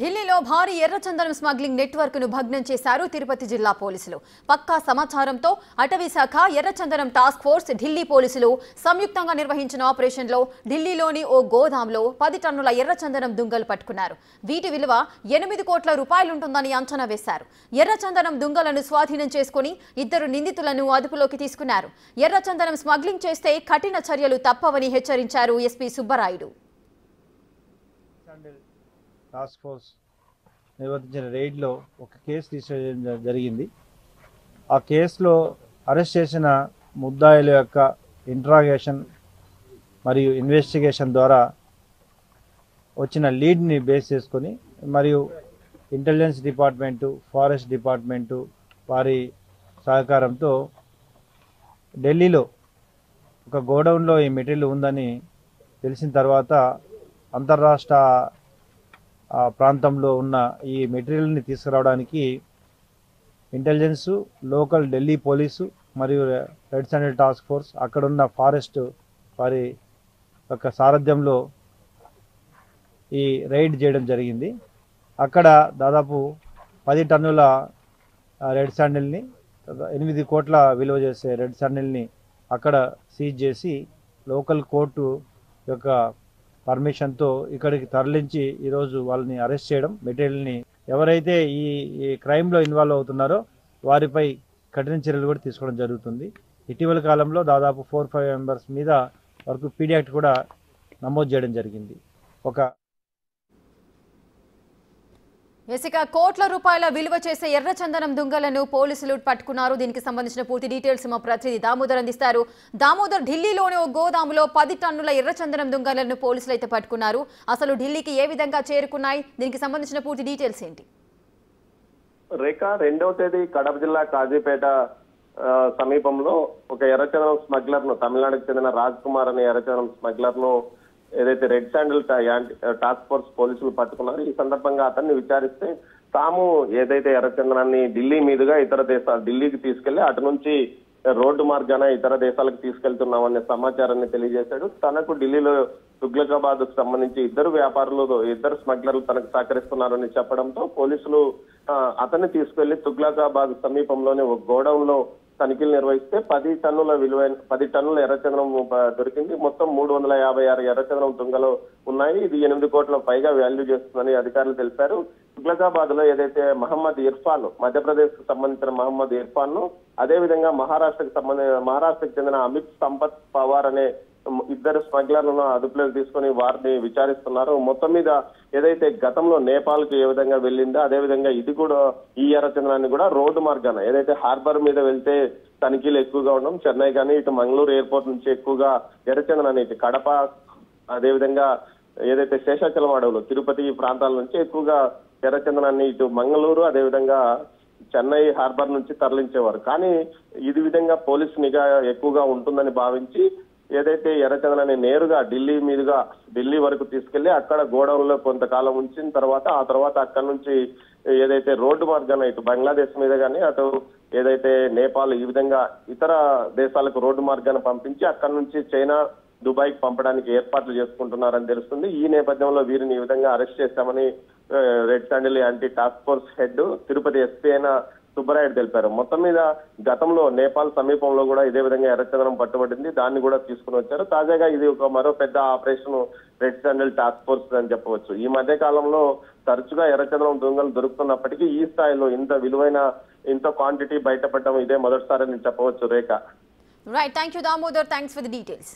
ఢిల్లీలో భారీ ఎర్రచందనం స్మగ్లింగ్ నెట్వర్క్ ను భగ్నం చేశారు తిరుపతి జిల్లా పోలీసులు. పక్కా సమాచారంతో అటవీ శాఖ ఎర్రచందనం టాస్క్ ఫోర్స్ ఢిల్లీ పోలీసులు సంయుక్తంగా నిర్వహించిన ఆపరేషన్లో ఢిల్లీలోని ఓ గోదాంలో 10 టన్నుల ఎర్రచందనం దుంగలు పట్టుకున్నారు. వీటి విలువ 8 కోట్ల రూపాయలుంటుందని అంచనా వేశారు. ఎర్రచందనం దుంగలను స్వాధీనం చేసుకుని 2 నిందితులను అదుపులోకి తీసుకున్నారు. ఎర్రచందనం స్మగ్లింగ్ చేస్తే కఠిన చర్యలు తప్పవని హెచ్చరించారు ఎస్పీ సుబ్బరాయుడు. టాస్క్ ఫోర్స్ నిర్వర్తించిన రైడ్లో ఒక కేసు తీసుకోవడం జరిగింది. ఆ కేసులో అరెస్ట్ చేసిన ముద్దాయిల యొక్క ఇంట్రాగేషన్ మరియు ఇన్వెస్టిగేషన్ ద్వారా వచ్చిన లీడ్ని బేస్ చేసుకొని మరియు ఇంటెలిజెన్స్ డిపార్ట్మెంటు, ఫారెస్ట్ డిపార్ట్మెంటు వారి సహకారంతో ఢిల్లీలో ఒక గోడౌన్లో ఈ మెటీరియల్ ఉందని తెలిసిన తర్వాత అంతర్రాష్ట్ర ప్రాంతంలో ఉన్న ఈ మెటీరియల్ని తీసుకురావడానికి ఇంటెలిజెన్సు, లోకల్ ఢిల్లీ పోలీసు మరియు రెడ్ శాండిల్ టాస్క్ ఫోర్స్ అక్కడున్న ఫారెస్ట్ వారి యొక్క సారథ్యంలో ఈ రైడ్ చేయడం జరిగింది. అక్కడ దాదాపు 10 టన్నుల రెడ్ శాండిల్ని, 8 కోట్ల విలువ చేసే రెడ్ శాండిల్ని అక్కడ సీజ్ చేసి లోకల్ కోర్టు యొక్క పర్మిషన్తో ఇక్కడికి తరలించి ఈరోజు వాళ్ళని అరెస్ట్ చేయడం, మెటీరియల్ని ఎవరైతే ఈ క్రైమ్లో ఇన్వాల్వ్ అవుతున్నారో వారిపై కఠిన చర్యలు కూడా తీసుకోవడం జరుగుతుంది. ఇటీవల కాలంలో దాదాపు 4-5 మెంబర్స్ మీద వరకు పీడీ యాక్ట్ కూడా నమోదు చేయడం జరిగింది. కోట్ల రూపాయల విలువ చేసే ఎర్రచందనం దుంగలను పోలీసులు పట్టుకున్నారు. దీనికి సంబంధించిన పూర్తి డీటెయిల్స్ మా ప్రతినిధి దామోదర్ అందిస్తారు. దామోదర్, ఢిల్లీలోని ఓ గోదాములో 10 టన్నుల ఎర్రచందనం దుంగలను పోలీసులు అయితే పట్టుకున్నారు. అసలు ఢిల్లీకి ఏ విధంగా చేరుకున్నాయి? దీనికి సంబంధించిన పూర్తి డీటెయిల్స్ ఏంటి? రేఖ, 2వ తేదీ కడప జిల్లా కాజీపేట సమీపంలో ఒక ఎర్రచందనం స్మగ్లర్ ను, తమిళనాడుకు చెందిన రాజ్ కుమార్ అనే ఎర్రచందనం స్మగ్లర్ ను ఏదైతే రెడ్ శాండిల్ టాస్క్ ఫోర్స్ పోలీసులు పట్టుకున్నారు. ఈ సందర్భంగా అతన్ని విచారిస్తే తాము ఏదైతే ఎర్రచందనాన్ని ఢిల్లీ మీదుగా ఇతర దేశాలు ఢిల్లీకి తీసుకెళ్లి అటు నుంచి రోడ్డు మార్గాన ఇతర దేశాలకు తీసుకెళ్తున్నామనే సమాచారాన్ని తెలియజేశాడు. తనకు ఢిల్లీలో తుగ్లకాబాద్ కు సంబంధించి 2 వ్యాపారులు, 2 స్మగ్లర్లు తనకు సహకరిస్తున్నారని చెప్పడంతో పోలీసులు అతన్ని తీసుకెళ్లి తుగ్లకాబాద్ సమీపంలోని ఒక గోడౌన్ లో తనిఖీలు నిర్వహిస్తే 10 టన్నుల ఎర్రచందనం దొరికింది. మొత్తం 356 ఎర్రచందనం దుంగలు ఉన్నాయి. ఇది 8 కోట్ల పైగా వాల్యూ చేస్తుందని అధికారులు తెలిపారు. తుగ్లకాబాద్ లో ఏదైతే మహమ్మద్ ఇర్ఫాన్, మధ్యప్రదేశ్ కు సంబంధించిన మహమ్మద్ ఇర్ఫాన్ ను, అదేవిధంగా మహారాష్ట్రకు చెందిన అమిత్ సంపత్ పవార్ అనే 2 స్మగ్లర్లను అదుపులోకి తీసుకుని వారిని విచారిస్తున్నారు. మొత్తం మీద ఏదైతే గతంలో నేపాల్ కు ఏ విధంగా వెళ్ళిందో అదేవిధంగా ఇది కూడా ఈ ఎర్రచందనాన్ని కూడా రోడ్డు మార్గాన ఏదైతే హార్బర్ మీద వెళ్తే తనిఖీలు ఎక్కువగా ఉండడం, చెన్నై కానీ ఇటు మంగళూరు ఎయిర్పోర్ట్ నుంచి ఎక్కువగా ఎర్రచందనాన్ని, ఇటు కడప అదేవిధంగా ఏదైతే శేషాచలం అడవులు, తిరుపతి ప్రాంతాల నుంచి ఎక్కువగా ఎర్రచందనాన్ని ఇటు మంగళూరు అదేవిధంగా చెన్నై హార్బర్ నుంచి తరలించేవారు. కానీ ఇది విధంగా పోలీసు నిఘా ఎక్కువగా ఉంటుందని భావించి ఏదైతే ఎర్రచందనాన్ని నేరుగా ఢిల్లీ వరకు తీసుకెళ్లి అక్కడ గోడౌన్ లో కొంతకాలం ఉంచిన తర్వాత ఆ తర్వాత అక్కడ నుంచి ఏదైతే రోడ్డు మార్గాన ఇటు బంగ్లాదేశ్ మీద కానీ అటు ఏదైతే నేపాల్ ఈ విధంగా ఇతర దేశాలకు రోడ్డు మార్గాన్ని పంపించి అక్కడ నుంచి చైనా, దుబాయ్కి పంపడానికి ఏర్పాట్లు చేసుకుంటున్నారని తెలుస్తుంది. ఈ నేపథ్యంలో వీరిని ఈ విధంగా అరెస్ట్ చేశామని red sandal anti task force head, Tirupati SP అయిన సుబ్బరాయుడు తెలిపారు. మొత్తం మీద గతంలో నేపాల్ సమీపంలో కూడా ఇదే విధంగా ఎర్రచందనం పట్టుబడింది. దాన్ని కూడా తీసుకుని వచ్చారు. తాజాగా ఇది ఒక మరో పెద్ద operation red sandal task force అని చెప్పవచ్చు. ఈ మధ్య కాలంలో తరచుగా ఎర్రచందనం దొంగలు దొరుకుతున్నప్పటికీ ఈ స్థాయిలో ఇంత క్వాంటిటీ బయటపడడం ఇదే మొదటిసారి అని చెప్పవచ్చు. Rekha. Right, thank you Damodar, thanks for the details.